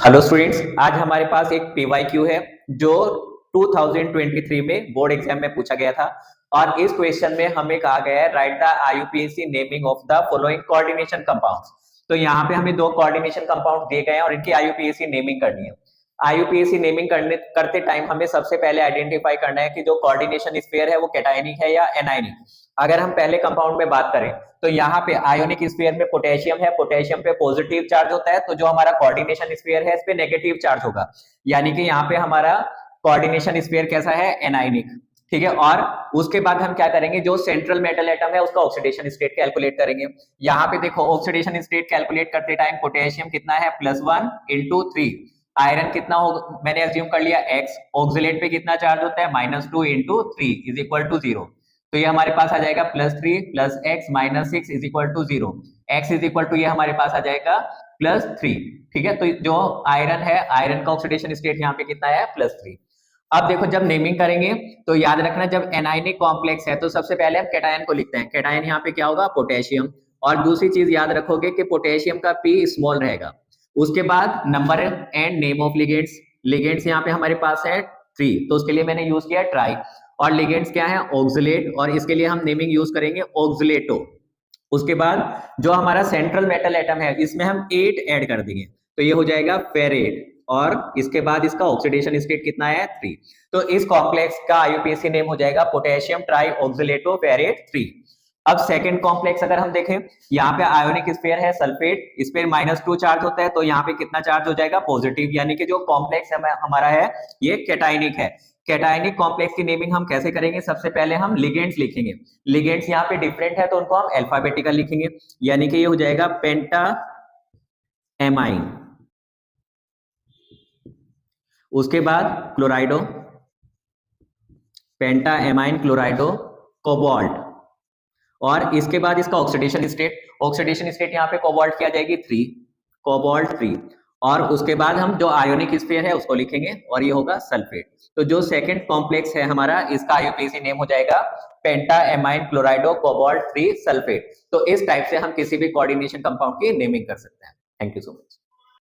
Hello students, आज हमारे पास एक पीवाईक्यू है जो 2023 में बोर्ड एग्जाम में पूछा गया था। और इस क्वेश्चन में हमें कहा गया है right the IUPAC naming of the following coordination compounds. तो यहाँ पे हमें दो कोऑर्डिनेशन कंपाउंड दिए गए हैं और इनकी आईयूपीएसी नेमिंग करनी है। आईयूपीएसी नेमिंग करते टाइम हमें सबसे पहले आइडेंटिफाई करना है कि जो कोऑर्डिनेशन स्फीयर है वो कैटायनिक है या एनायनिक। अगर हम पहले कंपाउंड में बात करें तो यहाँ पे आयोनिक स्फीयर में पोटेशियम है, पोटेशियम पे पॉजिटिव चार्ज होता है, तो जो हमारा कोऑर्डिनेशन स्फीयर है इस पे नेगेटिव चार्ज होगा, यानी कि यहाँ पे हमारा कोऑर्डिनेशन स्फीयर कैसा है, एनायनिक। ठीक है, और उसके बाद हम क्या करेंगे, जो सेंट्रल मेटल एटम है उसका ऑक्सीडेशन स्टेट कैलकुलेट करेंगे। यहाँ पे देखो ऑक्सीडेशन स्टेट कैलकुलेट करते टाइम पोटेशियम कितना है +1 × 3, आयरन कितना हो मैंने एज्यूम कर लिया x, ऑक्सीलेट पे कितना चार्ज होता है -2 × 3 = 0। तो ये हमारे पास आ जाएगा +3 + x - 6 = 0। x ये हमारे पास आ जाएगा +3। ठीक है, तो जो आयरन है, आयरन का ऑक्सीडेशन स्टेट यहाँ पे कितना है, +3। अब देखो जब नेमिंग करेंगे तो याद रखना, जब एनायनिक कॉम्प्लेक्स है तो सबसे पहले हम कैटायन को लिखते हैं। कैटायन यहाँ पे क्या होगा, पोटेशियम। और दूसरी चीज याद रखोगे कि पोटेशियम का p स्मॉल रहेगा। उसके बाद number and name of ligands. Ligands यहाँ पे हमारे पास है 3, तो उसके लिए मैंने यूज किया ट्राई। और लिगेंड्स क्या है, ऑक्सीलेट, और इसके लिए हम नेमिंग यूज करेंगे ऑक्सीलेटो। उसके बाद जो हमारा सेंट्रल मेटल एटम है इसमें हम 8 ऐड कर देंगे, तो ये हो जाएगा फेरेट। और इसके बाद इसका ऑक्सीडेशन स्टेट कितना है, 3। तो इस कॉम्प्लेक्स का आईयूपीएसी नेम हो जाएगा पोटेशियम ट्राई ऑक्सीलेटो फेरेट 3। अब सेकंड कॉम्प्लेक्स अगर हम देखें, यहाँ पे आयोनिक स्फीयर है सल्फेट, इस पे -2 चार्ज होता है, तो यहाँ पे कितना चार्ज हो जाएगा, पॉजिटिव, यानी कि जो कॉम्प्लेक्स हमारा है ये कैटायनिक है। कैटायनिक कॉम्प्लेक्स की नेमिंग हम कैसे करेंगे, सबसे पहले हम लिगेंड्स लिखेंगे। लिगेंड्स यहाँ पे डिफरेंट है तो उनको हम अल्फाबेटिकल लिखेंगे, यानी कि ये हो जाएगा पेंटा एमाइन। उसके बाद क्लोराइडो, पेंटा एमाइन क्लोराइडो कोबाल्ट। और इसके बाद इसका ऑक्सीडेशन स्टेट यहाँ पे कोबाल्ट की आ जाएगी 3, कोबाल्ट 3। और उसके बाद हम जो आयोनिक स्फीयर है उसको लिखेंगे और ये होगा सल्फेट। तो जो सेकंड कॉम्प्लेक्स है हमारा, इसका आईयूपीएसी नेम हो जाएगा पेंटा एमाइन क्लोराइडो कोबाल्ट 3 सल्फेट। तो इस टाइप से हम किसी भी कोऑर्डिनेशन कंपाउंड की नेमिंग कर सकते हैं। Thank you so much.